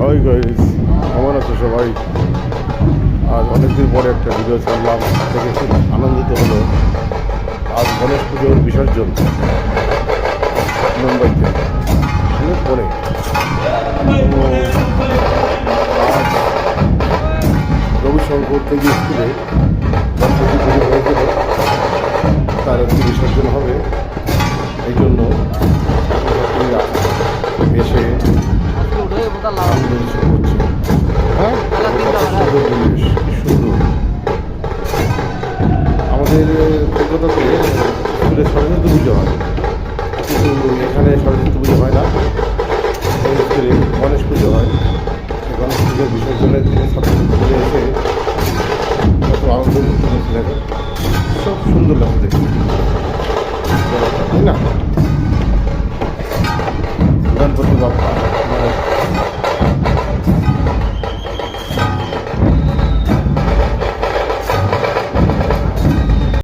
Hi guys, কেমন আছো সবাই? আজ অনেকদিন পরে একটা ভিডিও ছাড়লাম, দেখে খুব আনন্দিত হলো। আজ গণেশ পুজোর বিসর্জন মুম্বাইতে অনেক পরে। আজ রবিশঙ্কর কেজি স্কুলে গণপতি পুজো হয়ে গেল, তার একটি বিসর্জন হবে। এই জন্য এসে আনন্দ উৎসব করছে। হ্যাঁ, সুন্দর পরিবেশ, কি সুন্দর। আমাদের কলকাতাতে স্কুলে সরস্বতী পুজো হয়, কিন্তু এখানে সরস্বতী পুজো হয় না। এই স্কুলে গণেশ পুজো হয়। গণেশ পুজোর বিসর্জনের দিনে ছাত্রছাত্রীরা এসে কত আনন্দ করতে দেখে, সব সুন্দর লাগছে দেখতে, তাই না? গণপতি বাপ্পা মানে